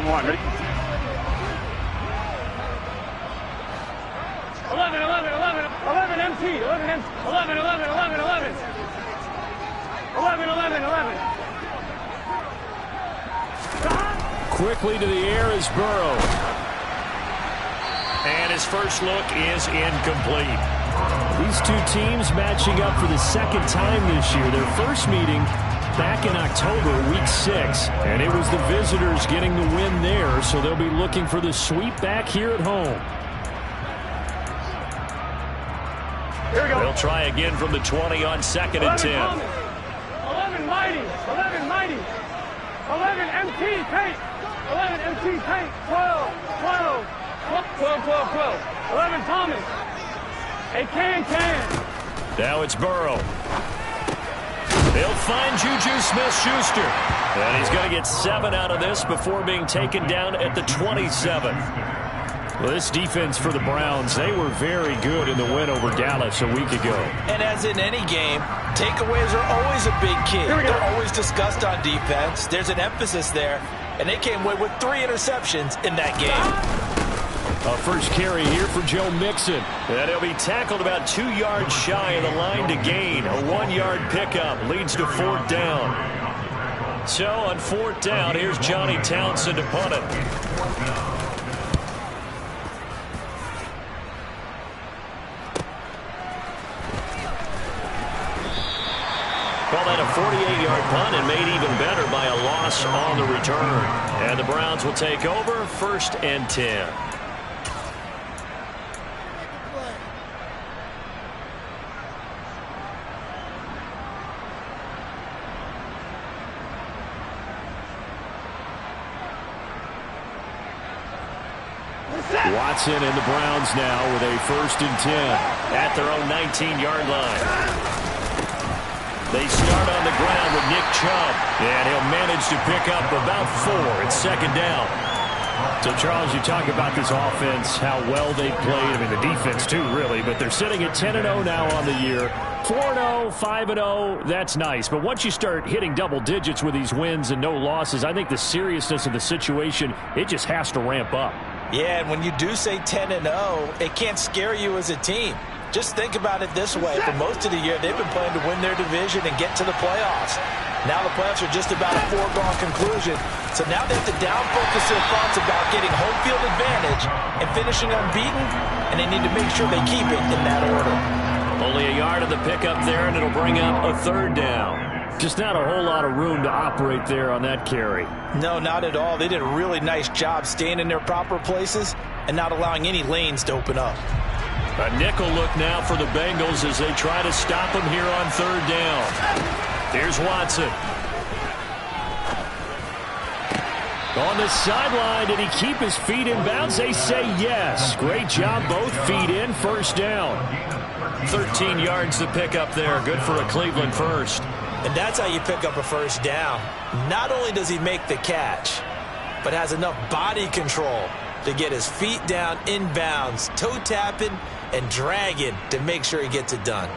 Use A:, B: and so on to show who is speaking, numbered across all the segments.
A: One, ready? 11, 11, 11, 11 MT, 11 MT, 11, 11, 11, 11. 11, 11, 11.
B: Quickly to the air is Burrow. And his first look is incomplete. These two teams matching up for the second time this year. Their first meeting back in October, week 6. And it was the visitors getting the win there, so they'll be looking for the sweep back here at home.
A: Here we go.
C: They'll try again from the 20 on 2nd and 10.
A: 11 mighty, 11 mighty, 11 MT paint, 11 MT paint, 12, 12, 12, 12, 12, 11 Thomas, a can.
C: Now it's Burrow. They'll find Juju Smith-Schuster. And he's going to get 7 out of this before being taken down at the 27.
B: Well, this defense for the Browns, they were very good in the win over Dallas a week ago.
D: And as in any game, takeaways are always a big key. They're always discussed on defense. There's an emphasis there, and they came away with 3 interceptions in that game.
B: A first carry here for Joe Mixon.
C: And he'll be tackled about 2 yards shy of the line to gain. A 1-yard pickup leads to 4th down. So on 4th down, here's Johnny Townsend to punt it. Call that a 48-yard punt and made even better by a loss on the return. And the Browns will take over 1st and 10.
B: Watson and the Browns now with a 1st and 10
C: at their own 19-yard line. They start on the ground with Nick Chubb, and he'll manage to pick up about 4. It's 2nd down.
B: So, Charles, you talk about this offense, how well they played. I mean, the defense, too, really. But they're sitting at 10-0 now on the year. 4-0, 5-0, that's nice. But once you start hitting double digits with these wins and no losses, I think the seriousness of the situation, it just has to ramp up.
D: Yeah, and when you do say 10-0, it can't scare you as a team. Just think about it this way. For most of the year, they've been playing to win their division and get to the playoffs. Now the playoffs are just about a foregone conclusion. So now they have to down-focus their thoughts about getting home field advantage and finishing unbeaten, and they need to make sure they keep it in that order.
C: Only a yard of the pickup there, and it'll bring up a 3rd down.
B: Just not a whole lot of room to operate there on that carry.
D: No, not at all. They did a really nice job staying in their proper places and not allowing any lanes to open up.
C: A nickel look now for the Bengals as they try to stop him here on 3rd down. Here's Watson.
B: On the sideline, did he keep his feet in bounds? They say yes. Great job, both feet in, 1st down.
C: 13 yards to pick up there. Good for a Cleveland 1st.
D: And that's how you pick up a 1st down. Not only does he make the catch, but has enough body control to get his feet down in bounds, toe tapping and dragging to make sure he gets it done.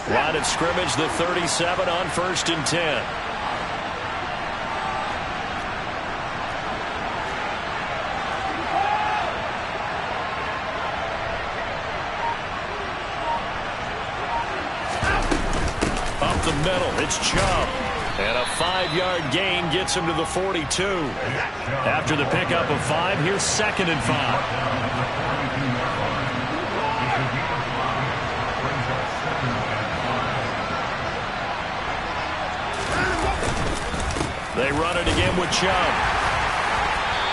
C: Line of scrimmage, the 37 on 1st and 10. Up the middle, it's Chubb. And a 5-yard gain gets him to the 42. After the pickup of 5, here's 2nd and 5. They run it again with Chubb.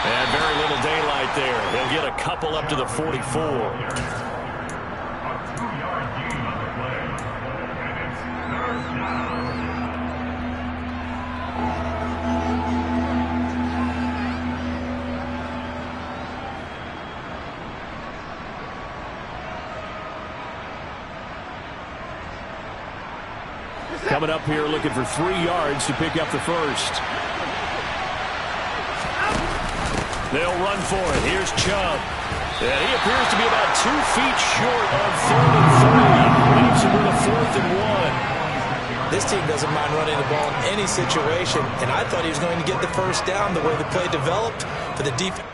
C: And very little daylight there. They'll get a couple up to the 44.
B: Coming up here looking for 3 yards to pick up the 1st.
C: They'll run for it. Here's Chubb. And he appears to be about 2 feet short of 3rd and 3. Leaves him with a 4th and 1.
D: This team doesn't mind running the ball in any situation, and I thought he was going to get the first down the way the play developed for the defense.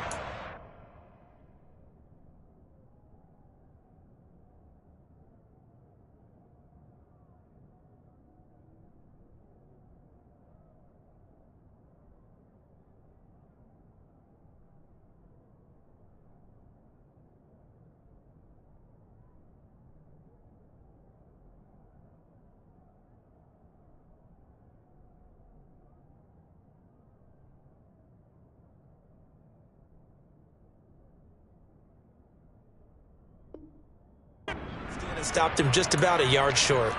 D: Stopped him just about a yard short.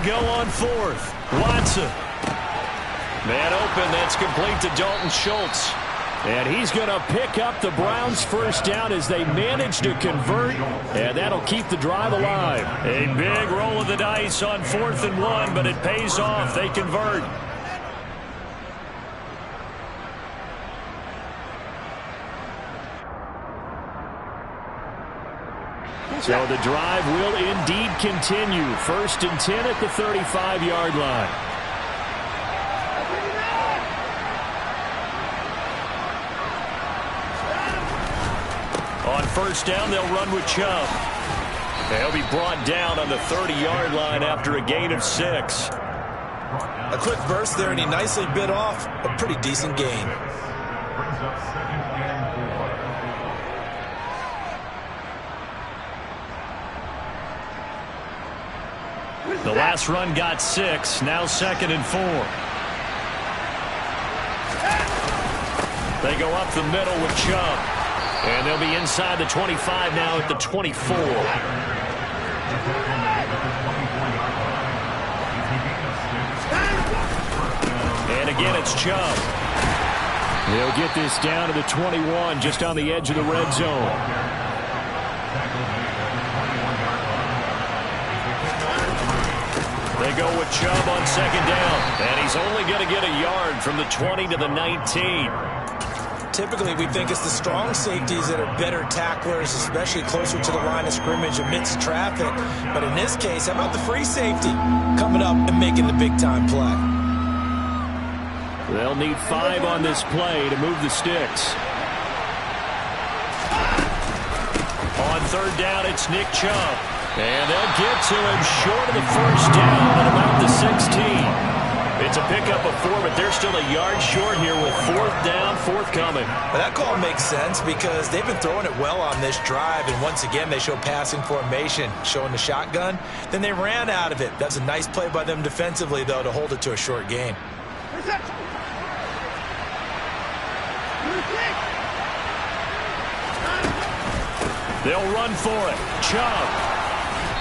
C: Go on fourth. Watson. Man open. That's complete to Dalton Schultz.
B: And he's going to pick up the Browns' first down as they manage to convert. And that'll keep the drive alive.
C: A big roll of the dice on 4th and 1, but it pays off. They convert.
B: So the drive will indeed continue. 1st and 10 at the 35-yard line.
C: On 1st down, they'll run with Chubb. They'll be brought down on the 30-yard line after a gain of 6.
D: A quick burst there, and he nicely bit off a pretty decent gain.
C: The last run got 6. Now 2nd and 4. They go up the middle with Chubb. And they'll be inside the 25 now at the 24. And again, it's Chubb.
B: They'll get this down to the 21, just on the edge of the red zone.
C: They go with Chubb on 2nd down. And he's only going to get a yard from the 20 to the 19.
D: Typically, we think it's the strong safeties that are better tacklers, especially closer to the line of scrimmage amidst traffic. But in this case, how about the free safety coming up and making the big-time play?
B: They'll need 5 on this play to move the sticks.
C: On 3rd down, it's Nick Chubb. And they'll get to him short of the first down at about the 16. It's a pickup of 4, but they're still a yard short here with 4th down, forthcoming.
D: But that call makes sense because they've been throwing it well on this drive, and once again they show passing formation, showing the shotgun. Then they ran out of it. That's a nice play by them defensively, though, to hold it to a short gain.
C: They'll run for it. Chubb.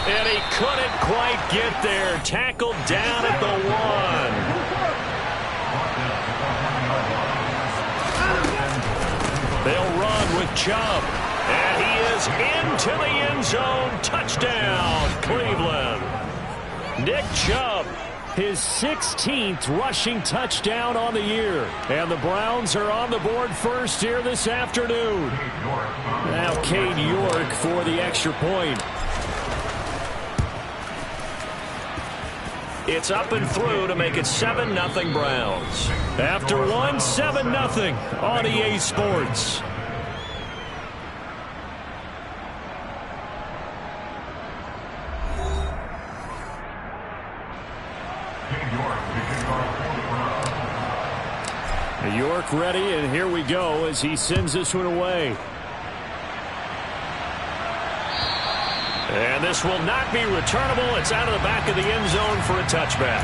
C: And he couldn't quite get there. Tackled down at the 1. They'll run with Chubb. And he is into the end zone. Touchdown, Cleveland. Nick Chubb.
B: His 16th rushing touchdown on the year. And the Browns are on the board first here this afternoon. Now Cade York for the extra point.
C: It's up and through to make it 7-0 Browns. After 1, 7-0 on EA Sports.
B: York ready, and here we go as he sends this one away.
C: And this will not be returnable. It's out of the back of the end zone for a touchback.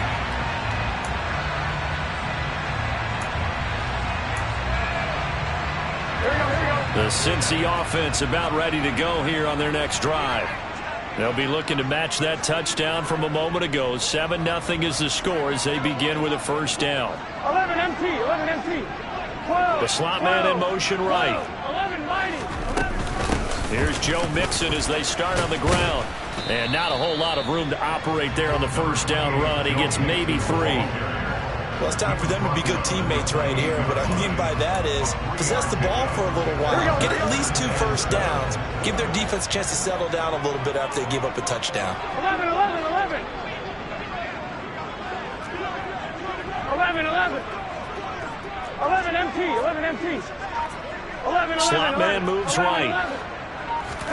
C: The Cincy offense about ready to go here on their next drive. They'll be looking to match that touchdown from a moment ago. 7-0 is the score as they begin with a first down.
A: 11 MT, 11 MT. 12,
C: the slot man in motion right.
A: 11 mighty.
C: Here's Joe Mixon as they start on the ground. And not a whole lot of room to operate there on the first down run. He gets maybe 3.
D: Well, it's time for them to be good teammates right here. What I mean by that is possess the ball for a little while. Get at least 2 first downs. Give their defense a chance to settle down a little bit after they give up a touchdown.
A: 11, 11, 11. 11, 11. 11 MT, 11 MT. 11, 11,
C: slot
A: 11.
C: man moves
A: 11,
C: right.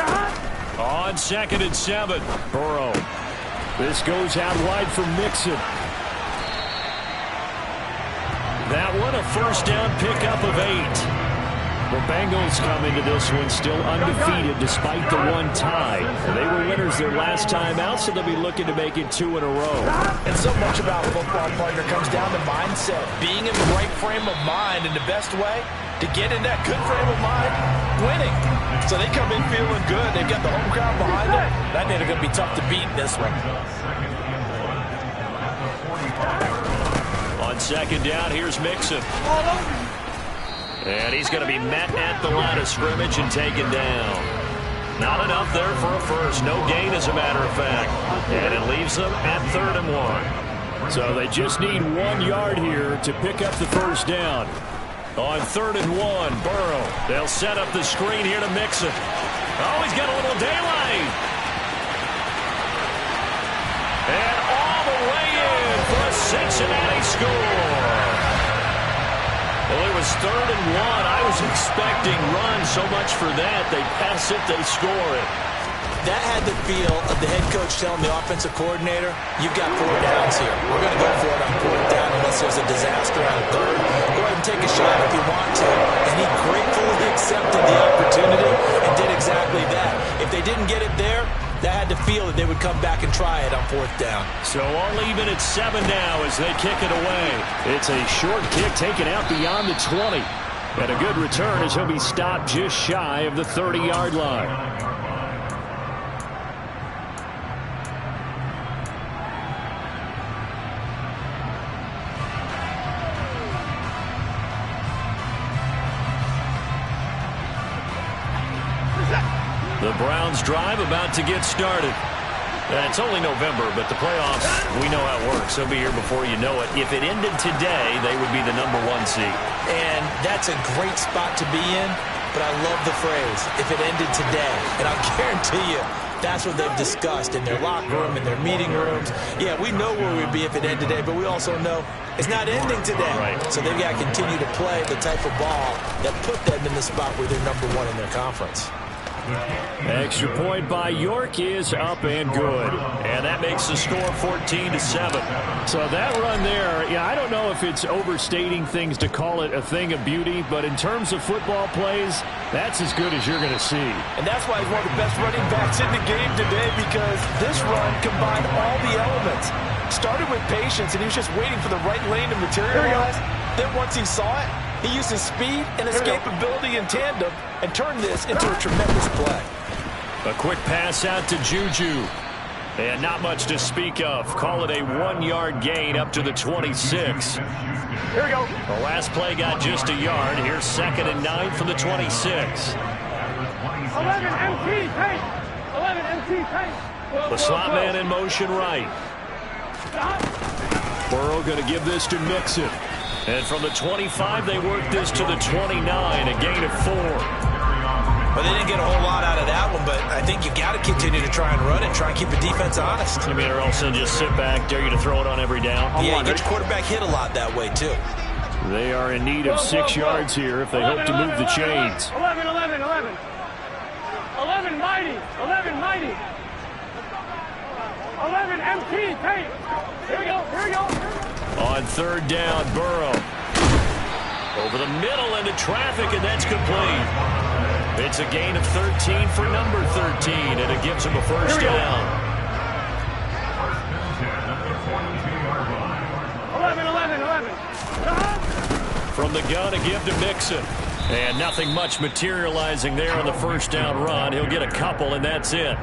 A: 11.
C: On 2nd and 7. Burrow. This goes out wide for Mixon. That one a first down pickup of 8. The Bengals come into this one still undefeated despite the one tie. They were winners their last time out, so they'll be looking to make it 2 in a row.
D: And so much about football, partner, comes down to mindset. Being in the right frame of mind, and the best way to get in that good frame of mind, winning. So they come in feeling good. They've got the home crowd behind them. That means they're going to be tough to beat in this one.
C: On 2nd down, here's Mixon. And he's going to be met at the line of scrimmage and taken down. Not enough there for a first. No gain, as a matter of fact. And it leaves them at 3rd and 1. So they just need 1 yard here to pick up the first down. On 3rd and 1, Burrow. They'll set up the screen here to Mixon. Oh, he's got a little daylight. And all the way in for a Cincinnati score. Well, it was 3rd and 1. I was expecting run, so much for that. They pass it, they score it.
D: That had the feel of the head coach telling the offensive coordinator, you've got 4 downs here. We're going to go for it on 4th down unless there's a disaster on 3rd. Go ahead and take a shot if you want to. And he gratefully accepted the opportunity and did exactly that. If they didn't get it there, that had the feel that they would come back and try it on 4th down.
C: So all even at 7 now as they kick it away. It's a short kick taken out beyond the 20. And a good return as he'll be stopped just shy of the 30-yard line. The Browns drive about to get started. It's only November, but the playoffs, we know how it works. They'll be here before you know it. If it ended today, they would be the #1 seed.
D: And that's a great spot to be in, but I love the phrase, if it ended today. And I'll guarantee you, that's what they've discussed in their locker room, in their meeting rooms. Yeah, we know where we'd be if it ended today, but we also know it's not ending today.
C: Right.
D: So they've got to continue to play the type of ball that put them in the spot where they're #1 in their conference.
B: Extra point by York is up and good.
C: And that makes the score 14-7.
B: So that run there, yeah, I don't know if it's overstating things to call it a thing of beauty, but in terms of football plays, that's as good as you're going to see.
D: And that's why he's one of the best running backs in the game today, because this run combined all the elements. Started with patience, and he was just waiting for the right lane to materialize. Then once he saw it, he used his speed and escapability in tandem and turned this into a tremendous play.
C: A quick pass out to Juju. And not much to speak of. Call it a 1-yard gain up to the 26.
A: Here we go.
C: The last play got just a yard. Here's 2nd and 9 from the 26.
A: 11 MT, paint. 11 MT, paint.
C: The slot man in motion right.
B: Burrow going to give this to Mixon.
C: And from the 25, they work this to the 29, a gain of 4.
D: Well, they didn't get a whole lot out of that one, but I think you got to continue to try and run and try and keep the defense honest.
C: You mean, or else they'll just sit back, dare you to throw it on every down?
D: Yeah, you get your quarterback hit a lot that way, too.
B: They are in need of 6 yards here if they hope to move the chains.
A: 11, 11, 11. 11 mighty. 11 mighty. 11 MT, paint. Here we go. Here we go.
C: On 3rd down, Burrow. Over the middle into traffic, and that's complete. It's a gain of 13 for number 13, and it gives him a first down.
A: 11, 11, 11.
C: From the gun, a give to Mixon. And nothing much materializing there on the first down run. He'll get a couple, and that's it.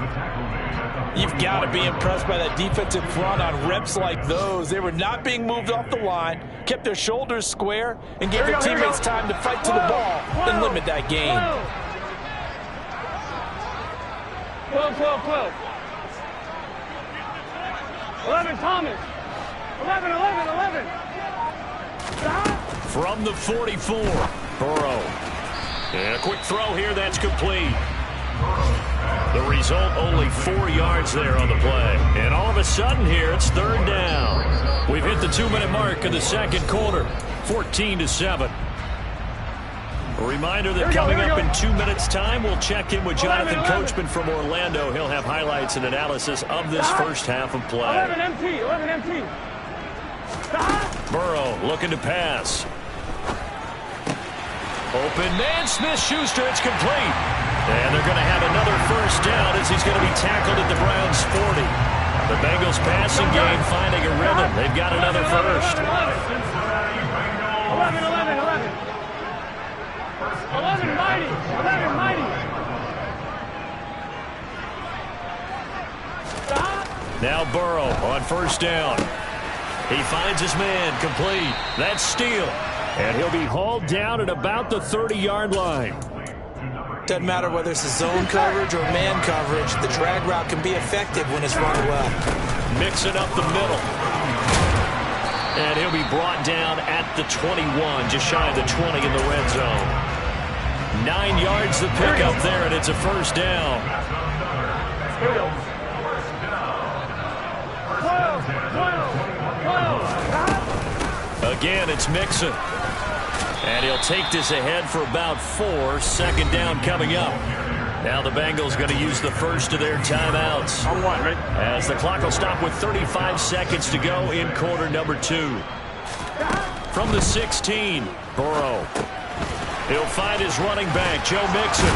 D: You've got to be impressed by that defensive front on reps like those. They were not being moved off the line, kept their shoulders square, and gave their teammates time to fight to the ball and limit that gain.
A: 12, 12, 12. 11, Thomas. 11, 11, 11.
C: From the 44, Burrow. And a quick throw here, that's complete. The result, only 4 yards there on the play. And all of a sudden here, it's third down. We've hit the 2-minute mark in the second quarter, 14-7. A reminder that coming up in 2 minutes' time, we'll check in with Jonathan Coachman from Orlando. He'll have highlights and analysis of this first half of play.
A: 11 MT, 11 MT.
C: Burrow looking to pass. Open man, Smith-Schuster, it's complete. And they're going to have another first down as he's going to be tackled at the Browns' 40. The Bengals passing game finding a rhythm. They've got another first.
A: 11, 11, 11. 11 mighty, 11 mighty.
C: Now Burrow on first down. He finds his man, complete. That's Steele.
B: And he'll be hauled down at about the 30-yard line.
D: Doesn't matter whether it's a zone coverage or man coverage, the drag route can be effective when it's run well.
C: Mixing up the middle. And he'll be brought down at the 21, just shy of the 20 in the red zone. 9 yards the pickup there, and it's a first down.
A: 12, 12, 12.
C: Again, it's Mixon. And he'll take this ahead for about 4. Second down coming up. Now the Bengals going to use the first of their timeouts.
A: On one, right?
C: As the clock will stop with 35 seconds to go in quarter number 2. From the 16, Burrow. He'll find his running back, Joe Mixon.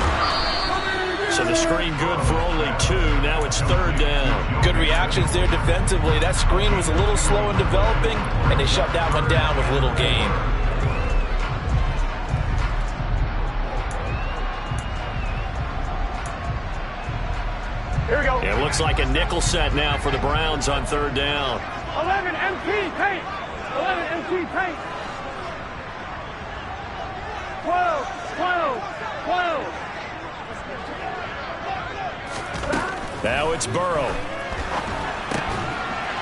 C: So the screen good for only 2. Now it's third down.
D: Good reactions there defensively. That screen was a little slow in developing, and they shut that one down with little gain.
A: Here we go.
C: It looks like a nickel set now for the Browns on third down.
A: 11 MT paint. 11 MT paint. 12, 12, 12.
C: Now it's Burrow.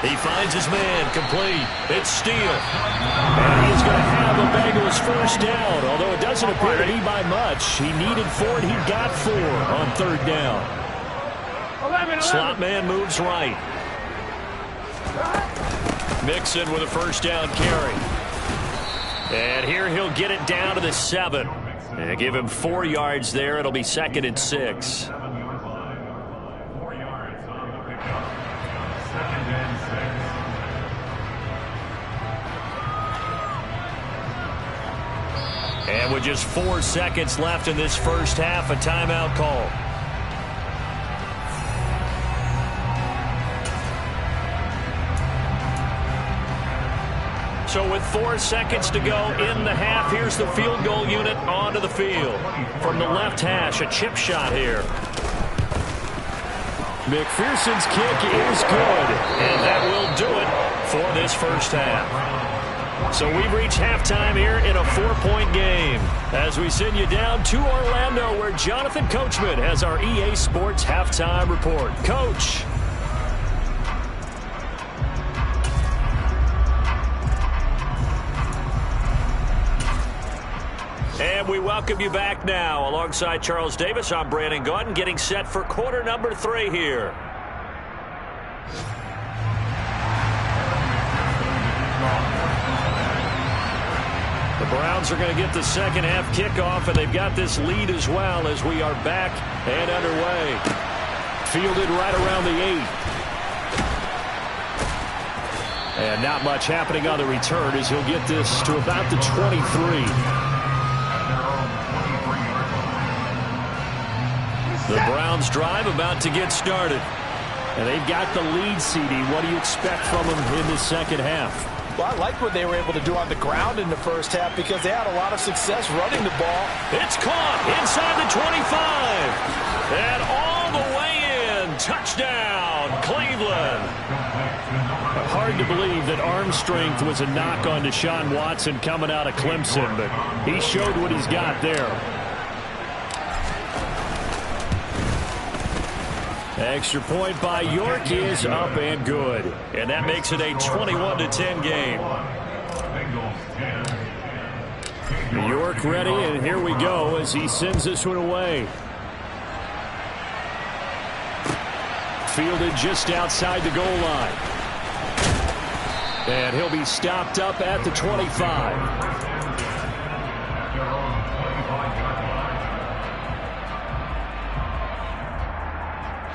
C: He finds his man, complete. It's Steele. And he's going to have a Bengals first down, although it doesn't appear to be by much. He needed 4, and he got 4 on third down.
A: 11,
C: Slot man moves right. Mixon with a first down carry. And here he'll get it down to the 7. And give him 4 yards there. It'll be second and 6. And with just 4 seconds left in this first half, a timeout call. So with 4 seconds to go in the half, here's the field goal unit onto the field. From the left hash, a chip shot here. McPherson's kick is good, and that will do it for this first half. So we've reached halftime here in a 4-point game as we send you down to Orlando, where Jonathan Coachman has our EA Sports halftime report. Coach. And we welcome you back now. Alongside Charles Davis, I'm Brandon Gaudin, getting set for quarter number 3 here. The Browns are going to get the second half kickoff, and they've got this lead as well as we are back and underway. Fielded right around the 8. And not much happening on the return as he'll get this to about the 23. The Browns drive about to get started. And they've got the lead, CD. What do you expect from them in the second half?
D: Well, I like what they were able to do on the ground in the first half because they had a lot of success running the ball.
C: It's caught inside the 25. And all the way in. Touchdown,
B: hard to believe that arm strength was a knock on Deshaun Watson coming out of Clemson, but he showed what he's got there. Extra point by York is up and good.
C: And that makes it a 21-10 game.
B: York ready, and here we go as he sends this one away. Fielded just outside the goal line. And he'll be stopped up at the 25.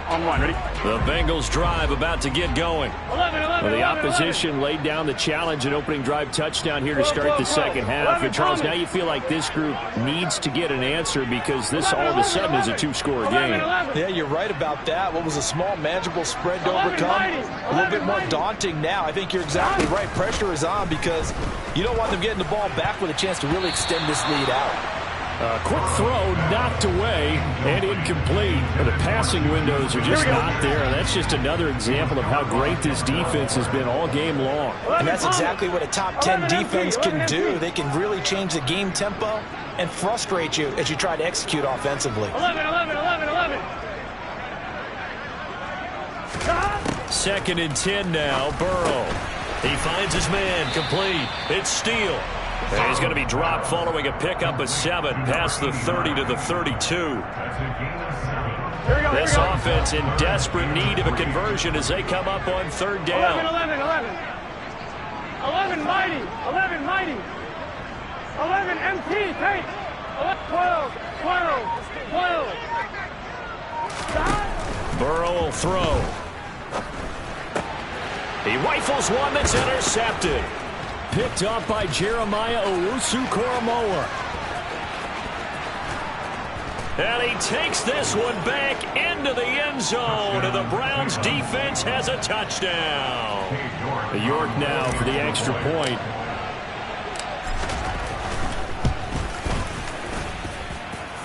A: On one, ready?
C: The Bengals drive about to get going.
A: 11,
B: Well, the opposition laid down the challenge and opening drive touchdown here to start the second half. And Charles, now you feel like this group needs to get an answer because this all of a sudden is a two-score game.
D: Yeah, you're right about that. What was a small, manageable spread to overcome, a little bit more daunting now. I think you're exactly right. Pressure is on because you don't want them getting the ball back with a chance to really extend this lead out.
B: Quick throw knocked away and incomplete. The passing windows are just not there. That's just another example of how great this defense has been all game long.
D: And that's exactly what a top 10 defense can do. They can really change the game tempo and frustrate you as you try to execute offensively.
A: 11.
C: 2nd and 10 now. Burrow. He finds his man. Complete. It's Steele. And he's going to be dropped following a pickup of 7 past the 30 to the 32. This offense in desperate need of a conversion as they come up on 3rd down.
A: 11 mighty. 11 MT, take. 12.
C: Burrow will throw. He rifles one that's intercepted.
B: Picked up by Jeremiah Owusu-Koramoah.
C: And he takes this one back into the end zone, and the Browns defense has a touchdown.
B: York now for the extra point.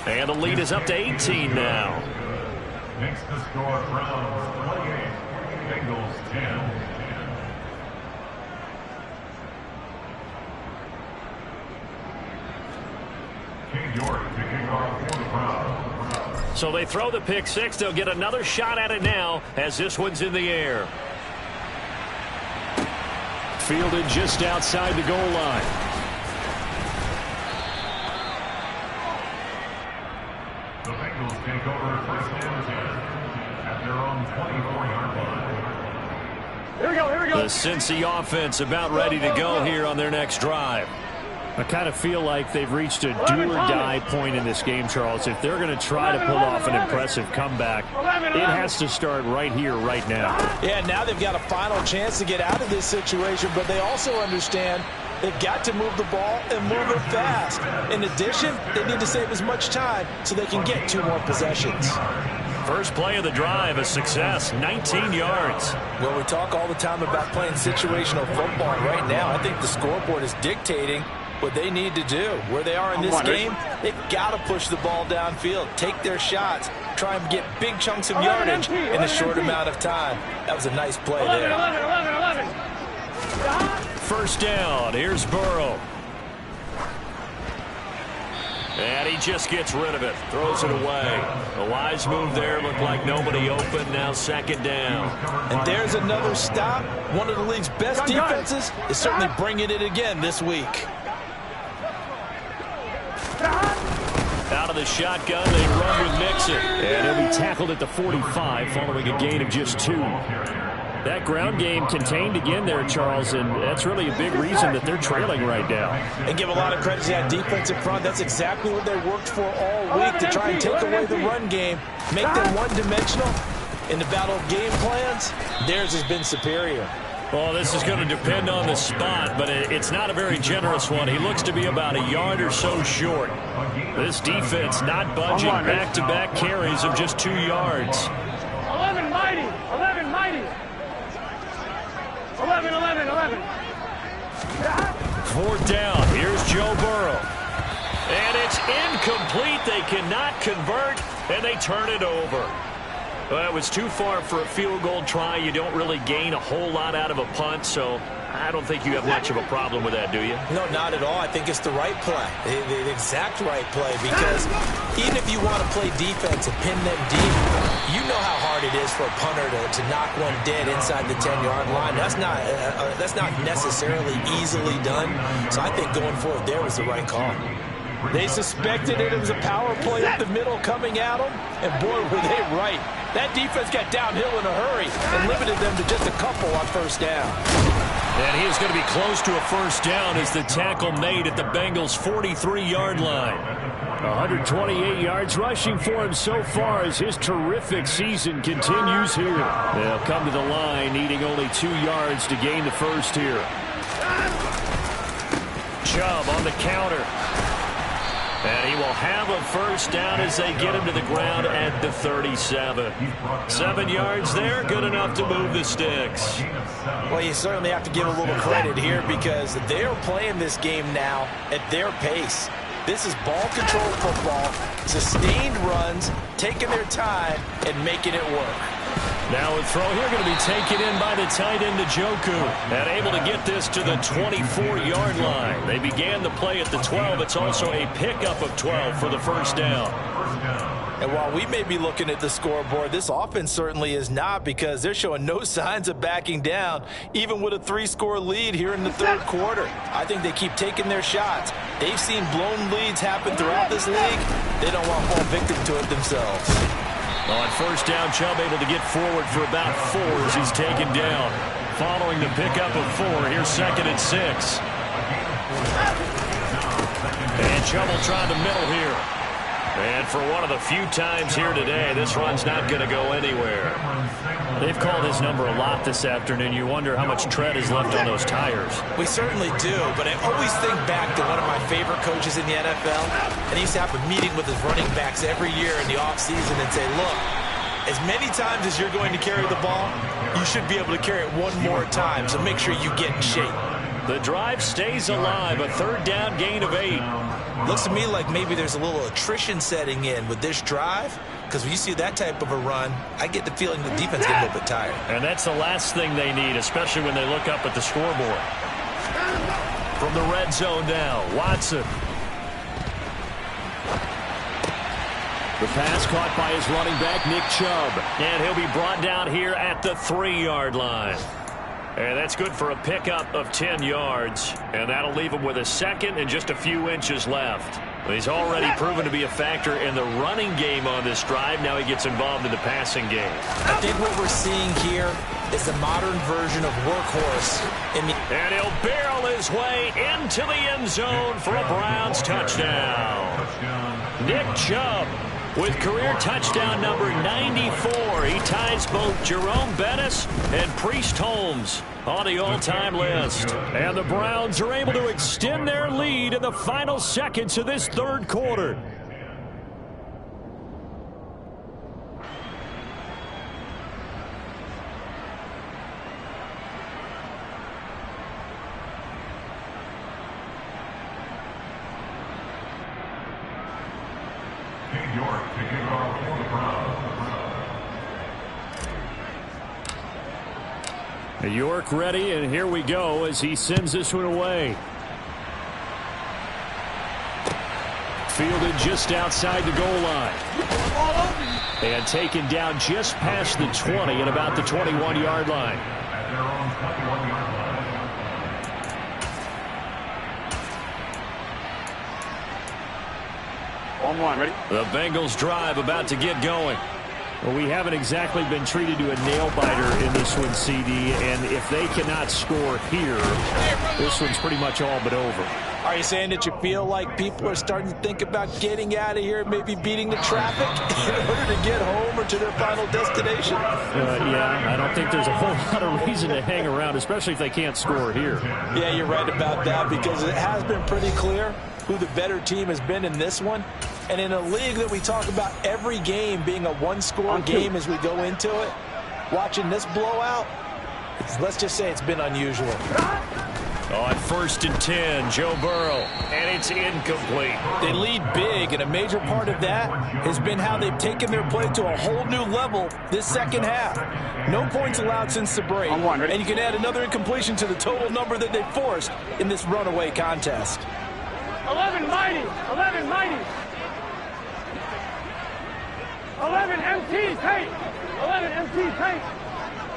C: And the lead is up to 18 now.
E: Makes the score Browns 28, Bengals 10.
C: So they throw the pick 6. They'll get another shot at it now as this one's in the air.
B: Fielded just outside the goal line.
E: The Bengals take over 1st and 10 at their own 24-yard line.
A: Here we go.
C: The Cincy offense about ready to go here on their next drive.
B: I kind of feel like they've reached a do-or-die point in this game, Charles. If they're going to try to pull off an impressive comeback, it has to start right here, right now.
D: Yeah, now they've got a final chance to get out of this situation, but they also understand they've got to move the ball and move it fast. In addition, they need to save as much time so they can get 2 more possessions.
C: First play of the drive, a success, 19 yards.
D: Well, we talk all the time about playing situational football. Right now, I think the scoreboard is dictating what they need to do. Where they are in this game, they've got to push the ball downfield, take their shots, try and get big chunks of yardage in a short amount of time. That was a nice play there.
A: 11.
C: 1st down. Here's Burrow. And he just gets rid of it. Throws it away. A wise move there. Looked like nobody open. Now 2nd down.
D: And there's another stop. One of the league's best defenses is certainly bringing it again this week.
C: Out of the shotgun, they run with Mixon.
B: And he'll be tackled at the 45 following a gain of just 2. That ground game contained again there, Charles, and that's really a big reason that they're trailing right now.
D: And give a lot of credit to that defensive front. That's exactly what they worked for all week, to try and take away the run game, make them one-dimensional. In the battle of game plans, theirs has been superior.
C: Well, this is going to depend on the spot, but it's not a very generous one. He looks to be about a yard or so short. This defense not budging, back-to-back carries of just 2 yards.
A: 11 mighty.
C: 4th down. Here's Joe Burrow. And it's incomplete. They cannot convert, and they turn it over. Well, it was too far for a field goal try. You don't really gain a whole lot out of a punt, so I don't think you have much of a problem with that, do you?
D: No, not at all. I think it's the right play, the exact right play, because even if you want to play defense and pin them deep, you know how hard it is for a punter to knock one dead inside the 10-yard line. That's not necessarily easily done, so I think going forward there was the right call. They suspected it was a power play up the middle coming at them, and boy, were they right. That defense got downhill in a hurry and limited them to just a couple on first down.
C: And he is going to be close to a first down as the tackle made at the Bengals' 43-yard line.
B: 128 yards rushing for him so far as his terrific season continues here. They'll come to the line needing only 2 yards to gain the first here.
C: Chubb on the counter. And he will have a first down as they get him to the ground at the 37. 7 yards there, good enough to move the sticks.
D: Well, you certainly have to give a little credit here because they're playing this game now at their pace. This is ball control football, sustained runs, taking their time, and making it work.
C: Now a throw here going to be taken in by the tight end, Njoku, and able to get this to the 24-yard line. They began the play at the 12. It's also a pickup of 12 for the first down.
D: And while we may be looking at the scoreboard, this offense certainly is not, because they're showing no signs of backing down, even with a 3-score lead here in the third quarter. I think they keep taking their shots. They've seen blown leads happen throughout this league. They don't want to fall victim to it themselves.
C: On first down, Chubb able to get forward for about 4 as he's taken down. Following the pickup of 4, here's 2nd and 6. And Chubb will try the middle here. And for one of the few times here today, this run's not going to go anywhere.
B: They've called his number a lot this afternoon. You wonder how much tread is left on those tires.
D: We certainly do, but I always think back to one of my favorite coaches in the NFL, and he used to have a meeting with his running backs every year in the offseason and say, look, as many times as you're going to carry the ball, you should be able to carry it one more time, so make sure you get in shape.
C: The drive stays alive, a 3rd down gain of 8.
D: Looks to me like maybe there's a little attrition setting in with this drive, because when you see that type of a run, I get the feeling the defense gets a little bit tired.
B: And that's the last thing they need, especially when they look up at the scoreboard.
C: From the red zone now, Watson.
B: The pass caught by his running back, Nick Chubb.
C: And he'll be brought down here at the 3-yard line. And that's good for a pickup of 10 yards. And that'll leave him with a 2nd and just a few inches left. He's already proven to be a factor in the running game on this drive. Now he gets involved in the passing game.
D: I think what we're seeing here is the modern version of workhorse.
C: And he'll barrel his way into the end zone for a Browns touchdown. Nick Chubb with career touchdown number 94. He ties both Jerome Bettis and Priest Holmes on the all-time list.
B: And the Browns are able to extend their lead in the final seconds of this third quarter.
E: York to kick off for the Browns.
B: York ready, and here we go as he sends this one away. Fielded just outside the goal line. And taken down just past the 20 and about the 21-yard line.
E: At their own 21-yard line.
A: On one, ready?
C: The Bengals drive about to get going.
B: Well, we haven't exactly been treated to a nail-biter in this one, CD, and if they cannot score here, this one's pretty much all but over.
D: Are you saying that you feel like people are starting to think about getting out of here, maybe beating the traffic in order to get home or to their final destination?
B: Yeah, I don't think there's a whole lot of reason to hang around, especially if they can't score here.
D: Yeah, you're right about that, because it has been pretty clear who the better team has been in this one. And in a league that we talk about every game being a one-score game as we go into it, watching this blowout, let's just say it's been unusual.
C: On 1st and 10, Joe Burrow, and it's incomplete.
D: They lead big, and a major part of that has been how they've taken their play to a whole new level this second half. No points allowed since the break, and you can add another incompletion to the total number that they forced in this runaway contest.
A: 11 mighty, 11 mighty. 11 MT Tate, 11 MT Tate.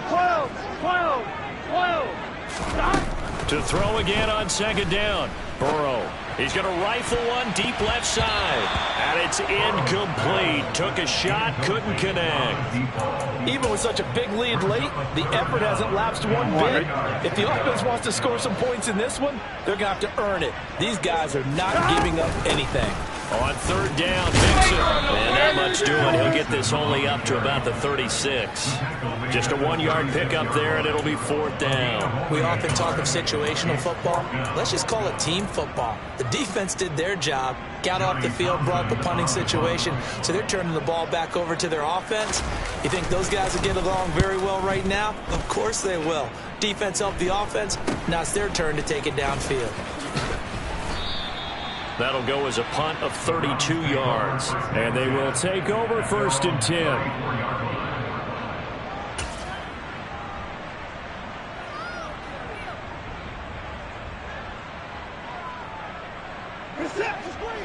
A: 12, 12, 12. Stop.
C: To throw again on 2nd down. Burrow. He's going to rifle one deep left side. And it's incomplete. Took a shot, couldn't connect.
D: Even with such a big lead late, the effort hasn't lapsed one bit. If the offense wants to score some points in this one, they're going to have to earn it. These guys are not giving up anything.
C: On 3rd down, Mixon. And not much doing. He'll get this only up to about the 36. Just a 1-yard pickup there, and it'll be 4th down.
D: We often talk of situational football. Let's just call it team football. The defense did their job, got off the field, brought up a punting situation, so they're turning the ball back over to their offense. You think those guys will get along very well right now? Of course they will. Defense helped the offense. Now it's their turn to take it downfield.
C: That'll go as a punt of 32 yards.
B: And they will take over 1st and 10.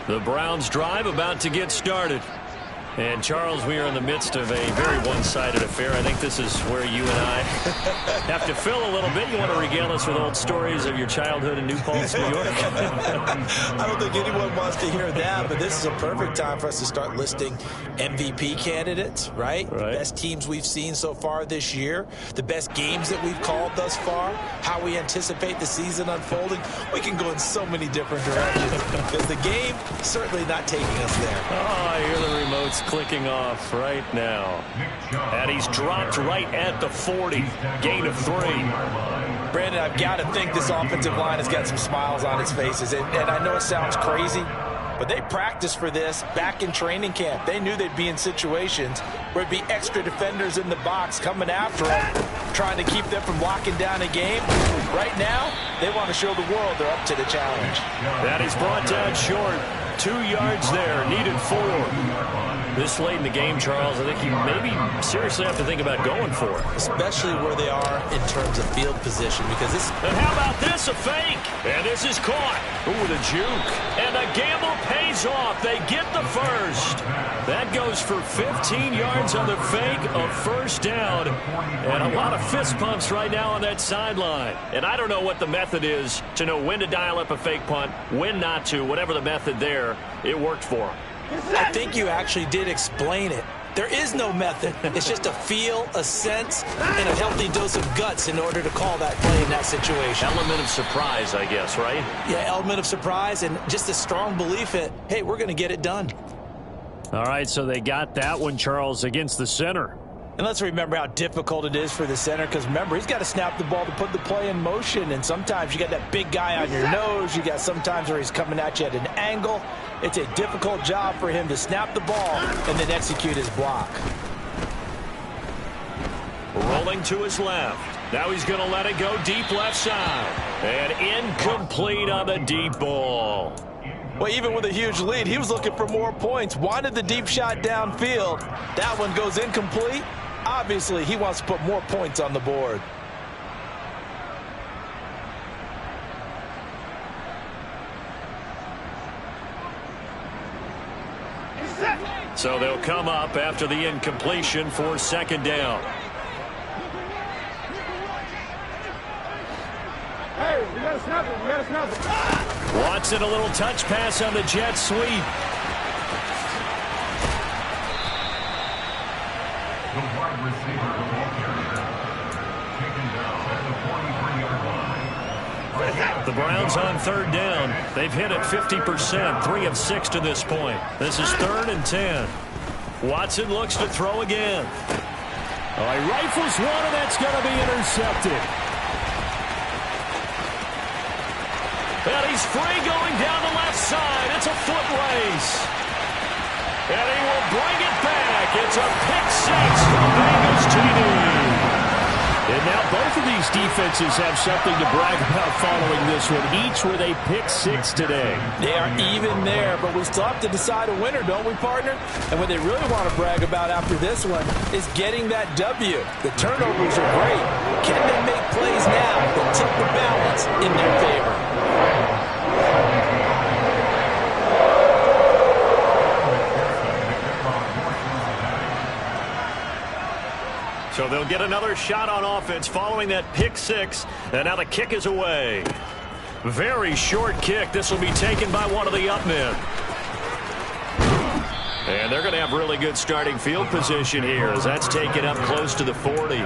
C: The Browns drive about to get started. And, Charles, we are in the midst of a very one-sided affair. I think this is where you and I have to fill a little bit. You want to regale us with old stories of your childhood in New Paltz, New York?
D: I don't think anyone wants to hear that, but this is a perfect time for us to start listing MVP candidates, right? The best teams we've seen so far this year, the best games that we've called thus far, how we anticipate the season unfolding. We can go in so many different directions because the game certainly not taking us there.
C: Oh, I hear the remote's clicking off right now. And he's dropped right at the 40. Gain of 3.
D: Brandon, I've got to think this offensive line has got some smiles on its faces. And I know it sounds crazy, but they practiced for this back in training camp. They knew they'd be in situations where it'd be extra defenders in the box coming after them, trying to keep them from locking down a game. Right now, they want to show the world they're up to the challenge.
C: That is brought down short. 2 yards there, needed 4. This late in the game, Charles, I think you maybe seriously have to think about going for it.
D: Especially where they are in terms of field position, because this...
C: And how about this, a fake? And this is caught. Ooh, the juke. And the gamble pays off. They get the first. That goes for 15 yards on the fake, a 1st down. And a lot of fist pumps right now on that sideline. And I don't know what the method is to know when to dial up a fake punt, when not to, whatever the method there, it worked for them.
D: I think you actually did explain it. There is no method. It's just a feel, a sense, and a healthy dose of guts in order to call that play in that situation.
C: Element of surprise, I guess, right?
D: Yeah, element of surprise and just a strong belief that, hey, we're going to get it done.
B: All right, so they got that one, Charles, against the center.
D: And let's remember how difficult it is for the center, because remember, he's got to snap the ball to put the play in motion, and sometimes you got that big guy on your nose. You got sometimes where he's coming at you at an angle. It's a difficult job for him to snap the ball and then execute his block.
C: Rolling to his left. Now he's going to let it go deep left side. And incomplete on the deep ball.
D: Well, even with a huge lead, he was looking for more points. Wanted the deep shot downfield. That one goes incomplete. Obviously, he wants to put more points on the board.
C: So they'll come up after the incompletion for 2nd down.
A: Hey, we got to snap it. We got to snap it.
C: Watson, a little touch pass on the jet sweep.
E: The wide receiver, the ball carrier, taken down at the 43-yard line.
C: The Browns on 3rd down. They've hit it 50%, 3 of 6 to this point. This is 3rd and 10. Watson looks to throw again.
B: All right, rifles one, and that's going to be intercepted.
C: And he's free going down the left side. It's a foot race. And he will bring it back. It's a pick 6 for Bengals TD. And
B: now both of these defenses have something to brag about following this one, each with a pick-6 today.
D: They are even there, but we still have to decide a winner, don't we, partner? And what they really want to brag about after this one is getting that W. The turnovers are great. Can they make plays now that tip the balance in their favor?
C: So they'll get another shot on offense following that pick-6, and now the kick is away. Very short kick. This will be taken by one of the up men. And they're going to have really good starting field position here as that's taken up close to the 40.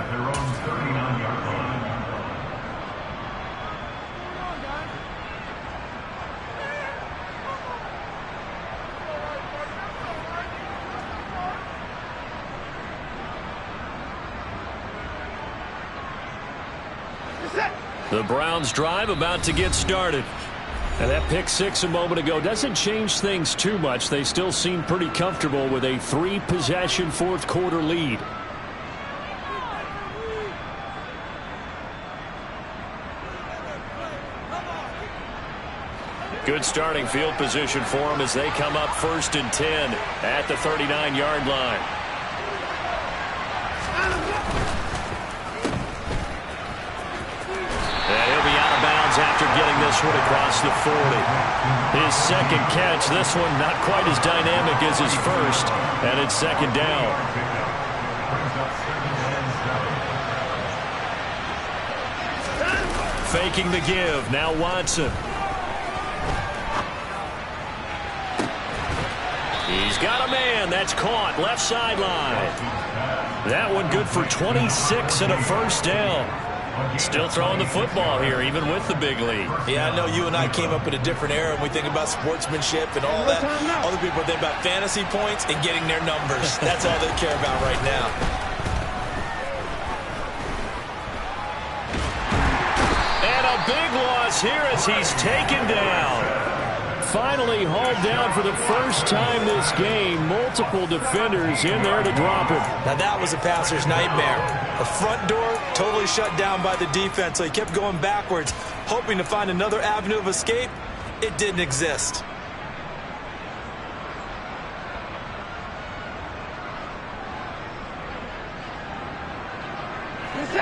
C: The Browns drive about to get started. And that pick-6 a moment ago doesn't change things too much. They still seem pretty comfortable with a 3-possession fourth-quarter lead. Good starting field position for them as they come up 1st and 10 at the 39-yard line. After getting this one across the 40. His second catch, this one not quite as dynamic as his first, and it's 2nd down. Faking the give, now Watson. He's got a man, that's caught, left sideline. That one good for 26 and a 1st down. Still throwing the football here, even with the big lead.
D: Yeah, I know you and I came up in a different era and we think about sportsmanship and all that. Other people think about fantasy points and getting their numbers. That's all they care about right now.
C: And a big loss here as he's taken down.
B: Finally hauled down for the first time this game. Multiple defenders in there to drop him.
D: Now that was a passer's nightmare. The front door totally shut down by the defense, so he kept going backwards, hoping to find another avenue of escape. It didn't exist.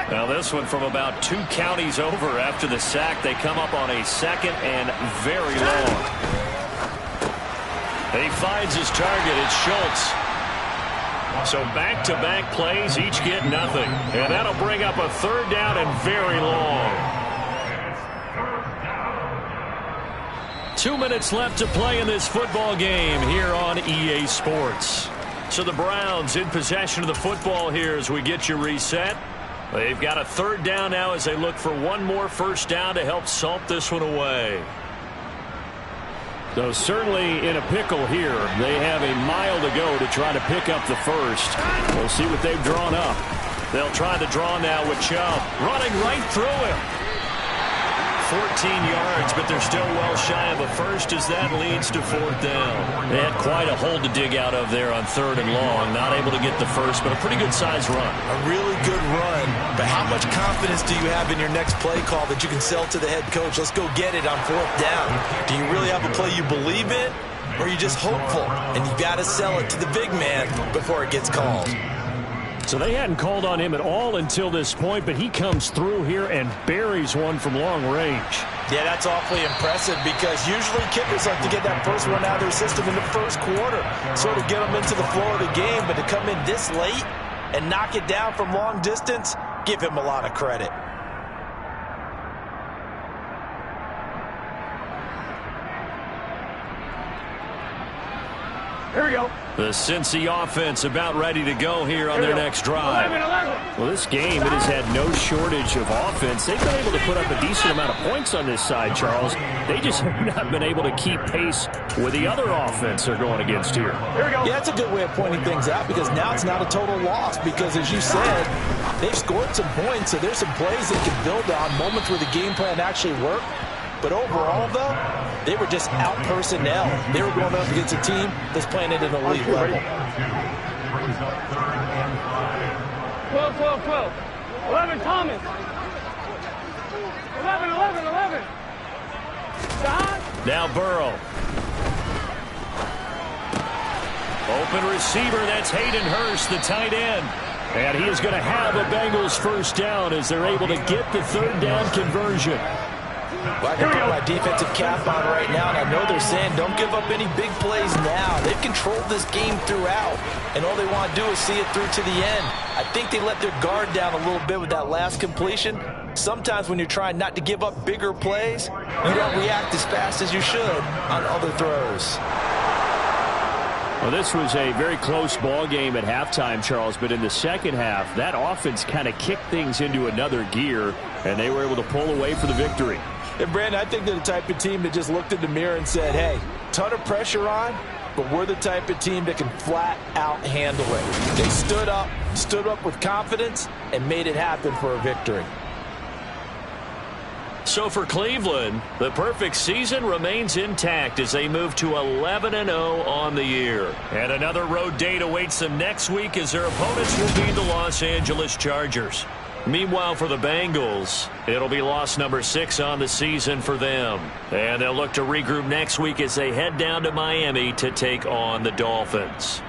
C: Now this one from about 2 counties over after the sack. They come up on a 2nd and very long. He finds his target. It's Schultz. So back-to-back plays, each get nothing. And that'll bring up a 3rd down and very long. 2 minutes left to play in this football game here on EA Sports. So the Browns in possession of the football here as we get you reset. They've got a 3rd down now as they look for one more 1st down to help salt this one away.
B: So certainly in a pickle here. They have a mile to go to try to pick up the 1st. We'll see what they've drawn up.
C: They'll try to draw now with Chubb. Running right through him. 14 yards, but they're still well shy of a 1st as that leads to 4th down. They had quite a hole to dig out of there on 3rd and long. Not able to get the 1st, but a pretty good-sized run.
D: A really good run, but how much confidence do you have in your next play call that you can sell to the head coach? Let's go get it on 4th down. Do you really have a play you believe in, or are you just hopeful? And you got to sell it to the big man before it gets called.
B: So they hadn't called on him at all until this point, but he comes through here and buries one from long range.
D: Yeah, that's awfully impressive because usually kickers like to get that first one out of their system in the 1st quarter, sort of get them into the flow of the game, but to come in this late and knock it down from long distance, give him a lot of credit.
A: Here we go.
C: The Cincy offense about ready to go here on their next drive.
A: 11.
B: Well, this game, it has had no shortage of offense. They've been able to put up a decent amount of points on this side, Charles. They just have not been able to keep pace with the other offense they're going against here.
A: Here we go.
D: Yeah, that's a good way of pointing things out because now it's not a total loss because, as you said, they've scored some points, so there's some plays they can build on, moments where the game plan actually worked. But overall, though, they were just out personnel. They were going up against a team that's playing at an elite level.
A: 12. 11, Thomas. 11, 11, 11. John.
C: Now Burrow. Open receiver, that's Hayden Hurst, the tight end. And he is going to have a Bengals first down as they're able to get the third down conversion.
D: Well, I can put my defensive cap on right now, and I know they're saying don't give up any big plays now. They've controlled this game throughout, and all they want to do is see it through to the end. I think they let their guard down a little bit with that last completion. Sometimes when you're trying not to give up bigger plays, you don't react as fast as you should on other throws.
B: Well, this was a very close ball game at halftime, Charles, but in the second half, that offense kind of kicked things into another gear, and they were able to pull away for the victory.
D: And, Brandon, I think they're the type of team that just looked in the mirror and said, hey, ton of pressure on, but we're the type of team that can flat out handle it. They stood up with confidence, and made it happen for a victory.
C: So for Cleveland, the perfect season remains intact as they move to 11-0 on the year. And another road date awaits them next week as their opponents will be the Los Angeles Chargers. Meanwhile, for the Bengals, it'll be loss number 6 on the season for them. And they'll look to regroup next week as they head down to Miami to take on the Dolphins.